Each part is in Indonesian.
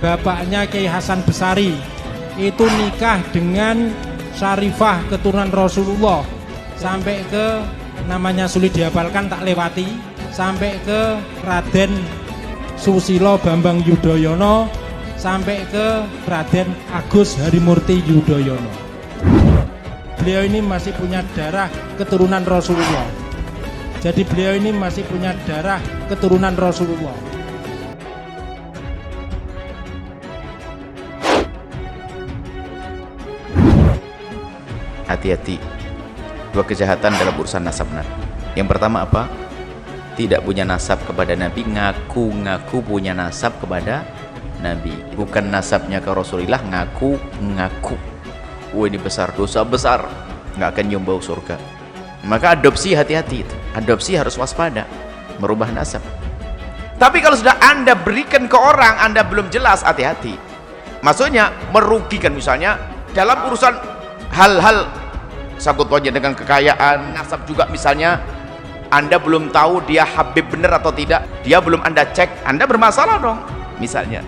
bapaknya Kiai Hasan Besari itu nikah dengan Syarifah keturunan Rasulullah sampai ke namanya sulit dihafalkan tak lewati, sampai ke Raden Susilo Bambang Yudhoyono, sampai ke Raden Agus Harimurti Yudhoyono. Beliau ini masih punya darah keturunan Rasulullah. Jadi beliau ini masih punya darah keturunan Rasulullah. Hati-hati, dua kejahatan dalam urusan nasab. Yang pertama apa? Tidak punya nasab kepada Nabi, ngaku-ngaku punya nasab kepada Nabi. Bukan nasabnya ke Rasulullah, ngaku-ngaku. Wah, ini besar, dosa besar, nggak akan nyium bau surga. Maka adopsi, hati-hati, adopsi harus waspada, merubah nasab. Tapi kalau sudah Anda berikan ke orang, Anda belum jelas, hati-hati. Maksudnya merugikan, misalnya dalam urusan hal-hal sangkut pautnya dengan kekayaan, nasab juga misalnya, Anda belum tahu dia Habib benar atau tidak, dia belum Anda cek, Anda bermasalah dong misalnya.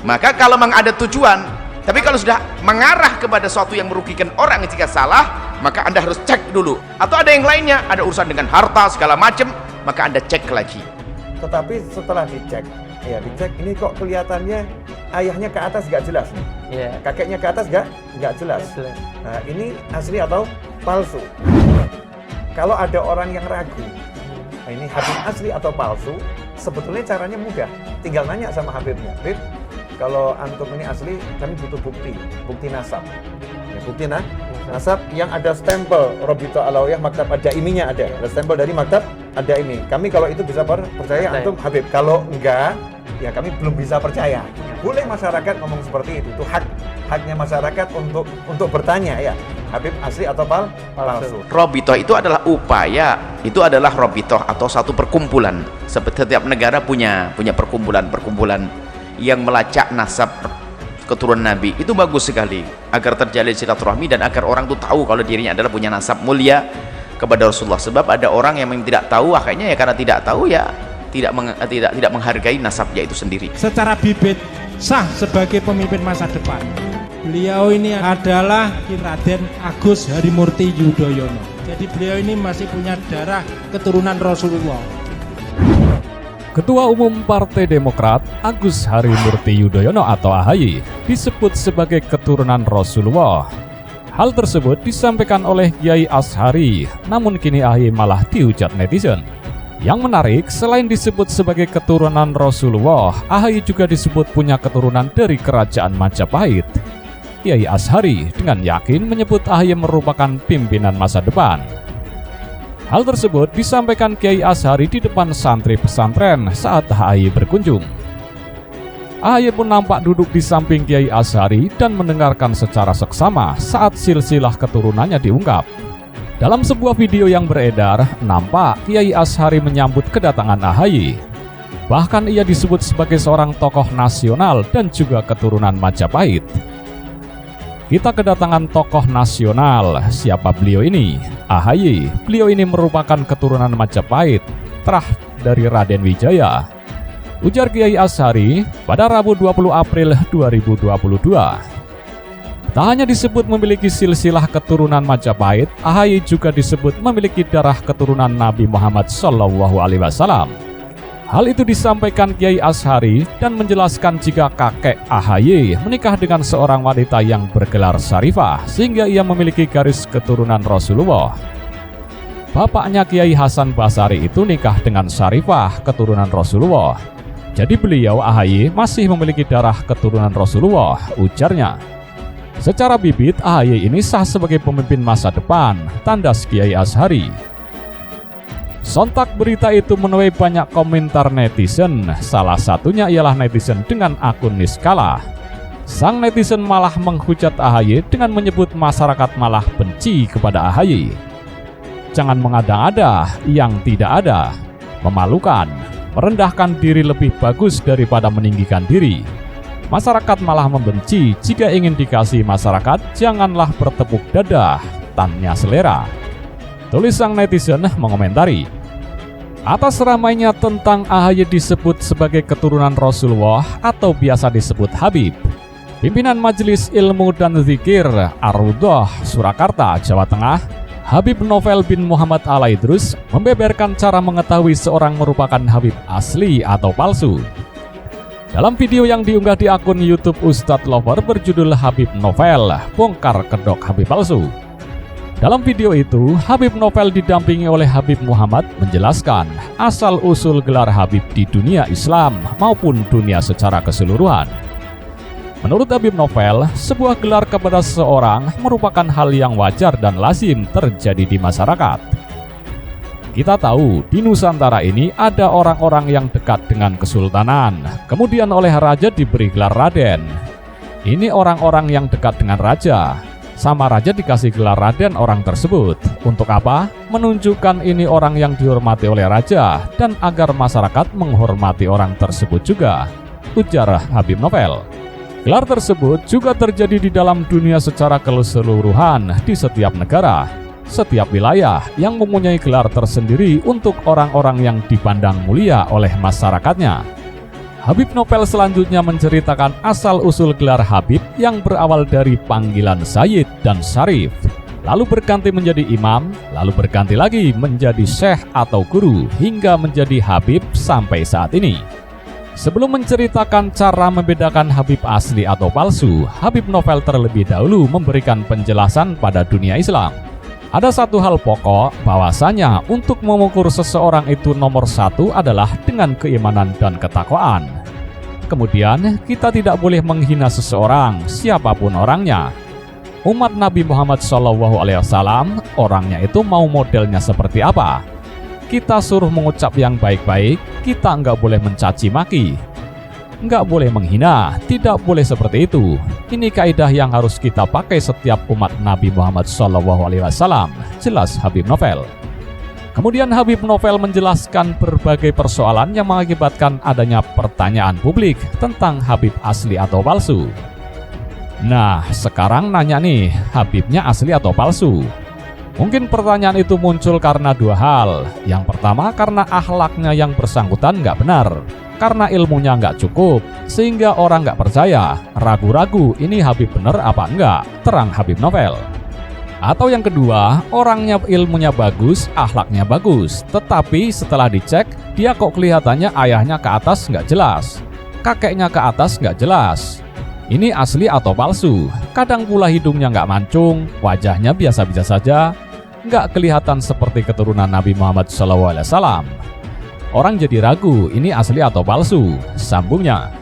Maka kalau memang ada tujuan, tapi kalau sudah mengarah kepada sesuatu yang merugikan orang jika salah, maka Anda harus cek dulu. Atau ada yang lainnya, ada urusan dengan harta segala macam, maka Anda cek lagi. Tetapi setelah dicek, ya dicek ini kok kelihatannya ayahnya ke atas gak jelas nih, kakeknya ke atas gak jelas. Nah, ini asli atau palsu? Kalau ada orang yang ragu, nah ini Habib asli atau palsu, sebetulnya caranya mudah, tinggal nanya sama Habibnya, Habib, kalau antum ini asli, kami butuh bukti nasab. Ya, bukti nasab yang ada stempel Robito Alawiyah Maktab Ad-Daiminya ada stempel dari Maktab Ad-Daimi. Kami kalau itu bisa percaya antum Habib, kalau enggak, ya kami belum bisa percaya. Boleh masyarakat ngomong seperti itu haknya masyarakat untuk bertanya, ya Habib asli atau palsu. Robitoh itu adalah upaya, itu adalah robitoh atau satu perkumpulan. Setiap negara punya perkumpulan yang melacak nasab keturunan Nabi. Itu bagus sekali agar terjalin silaturahmi dan agar orang tuh tahu kalau dirinya adalah punya nasab mulia kepada Rasulullah. Sebab ada orang yang memang tidak tahu, akhirnya ya karena tidak tahu ya tidak menghargai nasabnya itu sendiri. Secara bibit sah sebagai pemimpin masa depan. Beliau ini adalah Raden Agus Harimurti Yudhoyono. Jadi beliau ini masih punya darah keturunan Rasulullah. Ketua Umum Partai Demokrat Agus Harimurti Yudhoyono atau AHY disebut sebagai keturunan Rasulullah. Hal tersebut disampaikan oleh Kiai Ashari, namun kini AHY malah dihujat netizen. Yang menarik, selain disebut sebagai keturunan Rasulullah, AHY juga disebut punya keturunan dari kerajaan Majapahit. Kiai Ashari dengan yakin menyebut AHY merupakan pimpinan masa depan. Hal tersebut disampaikan Kiai Ashari di depan santri pesantren saat AHY berkunjung. AHY pun nampak duduk di samping Kiai Ashari dan mendengarkan secara seksama saat silsilah keturunannya diungkap. Dalam sebuah video yang beredar, nampak Kiai Ashari menyambut kedatangan AHY. Bahkan ia disebut sebagai seorang tokoh nasional dan juga keturunan Majapahit. Kita kedatangan tokoh nasional. Siapa beliau ini? AHY. Beliau ini merupakan keturunan Majapahit, terah dari Raden Wijaya, ujar Kiai Ashari pada Rabu 20 April 2022. Tak hanya disebut memiliki silsilah keturunan Majapahit, AHY juga disebut memiliki darah keturunan Nabi Muhammad SAW. Hal itu disampaikan Kiai Ashari dan menjelaskan jika kakek AHY menikah dengan seorang wanita yang bergelar Syarifah sehingga ia memiliki garis keturunan Rasulullah. Bapaknya Kiai Hasan Basari itu nikah dengan Syarifah keturunan Rasulullah. Jadi beliau AHY masih memiliki darah keturunan Rasulullah, ujarnya. Secara bibit, AHY ini sah sebagai pemimpin masa depan, tandas Kiai Ashari. Sontak berita itu menuai banyak komentar netizen, salah satunya ialah netizen dengan akun Niskala. Sang netizen malah menghujat AHY dengan menyebut masyarakat malah benci kepada AHY. Jangan mengada-ada yang tidak ada, memalukan, merendahkan diri lebih bagus daripada meninggikan diri. Masyarakat malah membenci, jika ingin dikasih masyarakat, janganlah bertepuk dada, tanya selera. Tulis sang netizen mengomentari. Atas ramainya tentang AHY disebut sebagai keturunan Rasulullah atau biasa disebut Habib, pimpinan Majelis Ilmu dan Zikir Ar-Raudhah Surakarta, Jawa Tengah, Habib Novel bin Muhammad Al-Idrus membeberkan cara mengetahui seorang merupakan Habib asli atau palsu. Dalam video yang diunggah di akun YouTube Ustadz Lover berjudul Habib Novel, Bongkar Kedok Habib Palsu. Dalam video itu, Habib Novel didampingi oleh Habib Muhammad menjelaskan asal-usul gelar Habib di dunia Islam maupun dunia secara keseluruhan. Menurut Habib Novel, sebuah gelar kepada seseorang merupakan hal yang wajar dan lazim terjadi di masyarakat. Kita tahu, di Nusantara ini ada orang-orang yang dekat dengan kesultanan, kemudian oleh raja diberi gelar Raden. Ini orang-orang yang dekat dengan raja. Sama raja dikasih gelar Raden orang tersebut. Untuk apa? Menunjukkan ini orang yang dihormati oleh raja dan agar masyarakat menghormati orang tersebut juga, ujar Habib Novel. Gelar tersebut juga terjadi di dalam dunia secara keseluruhan di setiap negara, setiap wilayah yang mempunyai gelar tersendiri untuk orang-orang yang dipandang mulia oleh masyarakatnya. Habib Novel selanjutnya menceritakan asal-usul gelar Habib yang berawal dari panggilan Sayyid dan Syarif, lalu berganti menjadi imam, lalu berganti lagi menjadi syekh atau guru, hingga menjadi Habib sampai saat ini. Sebelum menceritakan cara membedakan Habib asli atau palsu, Habib Novel terlebih dahulu memberikan penjelasan pada dunia Islam. Ada satu hal pokok, bahwasanya untuk mengukur seseorang itu nomor satu adalah dengan keimanan dan ketakwaan. Kemudian, kita tidak boleh menghina seseorang, siapapun orangnya. Umat Nabi Muhammad SAW, orangnya itu mau modelnya seperti apa? Kita suruh mengucap yang baik-baik, kita nggak boleh mencaci maki. Nggak boleh menghina, tidak boleh seperti itu. Ini kaidah yang harus kita pakai setiap umat Nabi Muhammad SAW, jelas Habib Novel. Kemudian Habib Novel menjelaskan berbagai persoalan yang mengakibatkan adanya pertanyaan publik tentang Habib asli atau palsu. Nah, sekarang nanya nih, Habibnya asli atau palsu? Mungkin pertanyaan itu muncul karena dua hal. Yang pertama, karena akhlaknya yang bersangkutan nggak benar, karena ilmunya nggak cukup, sehingga orang nggak percaya, ragu-ragu ini Habib bener apa enggak, terang Habib Novel. Atau yang kedua, orangnya ilmunya bagus, akhlaknya bagus, tetapi setelah dicek, dia kok kelihatannya ayahnya ke atas nggak jelas, kakeknya ke atas nggak jelas. Ini asli atau palsu? Kadang pula hidungnya nggak mancung, wajahnya biasa-biasa saja, nggak kelihatan seperti keturunan Nabi Muhammad SAW. Orang jadi ragu, ini asli atau palsu? Sambungnya,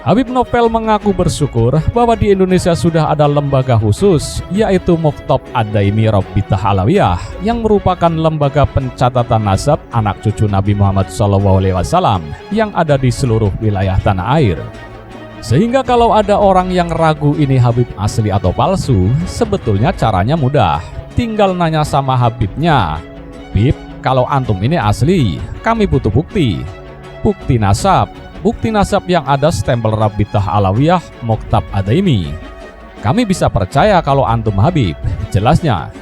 Habib Novel mengaku bersyukur bahwa di Indonesia sudah ada lembaga khusus, yaitu Maktab Ad-Daimi Rabitah Alawiyah, yang merupakan lembaga pencatatan nasab anak cucu Nabi Muhammad SAW yang ada di seluruh wilayah tanah air. Sehingga kalau ada orang yang ragu ini Habib asli atau palsu, sebetulnya caranya mudah. Tinggal nanya sama Habibnya, "Bib, kalau antum ini asli, kami butuh bukti. Bukti nasab. Bukti nasab yang ada stempel Rabitah Alawiyah Maktab Ad-Daimi. Kami bisa percaya kalau antum Habib," jelasnya.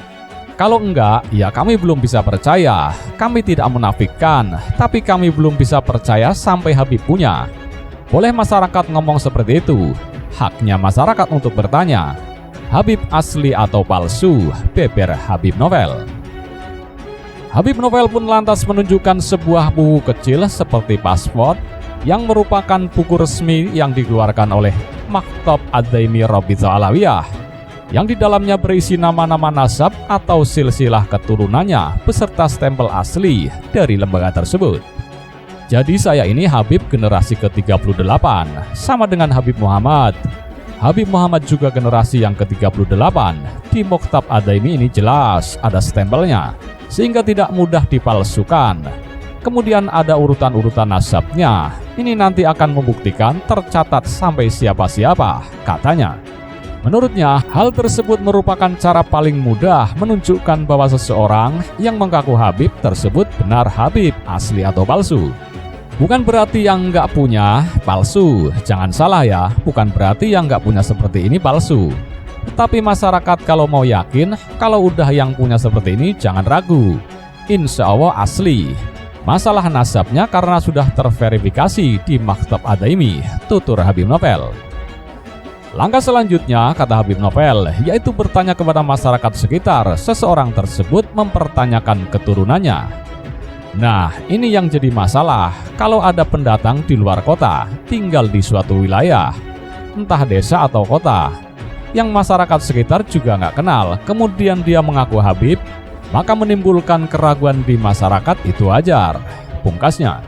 Kalau enggak, ya kami belum bisa percaya. Kami tidak menafikan, tapi kami belum bisa percaya sampai Habib punya. Boleh masyarakat ngomong seperti itu. Haknya masyarakat untuk bertanya. Habib asli atau palsu, beber Habib Novel. Habib Novel pun lantas menunjukkan sebuah buku kecil seperti paspor yang merupakan buku resmi yang dikeluarkan oleh Maktab Ad-Daimi Rabitah Alawiyah, yang di dalamnya berisi nama-nama nasab atau silsilah keturunannya beserta stempel asli dari lembaga tersebut. Jadi saya ini Habib generasi ke-38, sama dengan Habib Muhammad. Habib Muhammad juga generasi yang ke-38. Di Maktab Ad-Daimi ini jelas ada stempelnya, sehingga tidak mudah dipalsukan. Kemudian ada urutan-urutan nasabnya. Ini nanti akan membuktikan tercatat sampai siapa-siapa, katanya. Menurutnya, hal tersebut merupakan cara paling mudah menunjukkan bahwa seseorang yang mengaku Habib tersebut benar Habib asli atau palsu. Bukan berarti yang nggak punya palsu, jangan salah ya, bukan berarti yang nggak punya seperti ini palsu. Tapi masyarakat kalau mau yakin, kalau udah yang punya seperti ini jangan ragu, insya Allah asli. masalah nasabnya karena sudah terverifikasi di Maktab Adaimi, tutur Habib Nopel. Langkah selanjutnya, kata Habib Nopel, yaitu bertanya kepada masyarakat sekitar seseorang tersebut mempertanyakan keturunannya. Nah, ini yang jadi masalah kalau ada pendatang di luar kota, tinggal di suatu wilayah, entah desa atau kota, yang masyarakat sekitar juga nggak kenal, kemudian dia mengaku Habib, maka menimbulkan keraguan di masyarakat itu wajar, pungkasnya.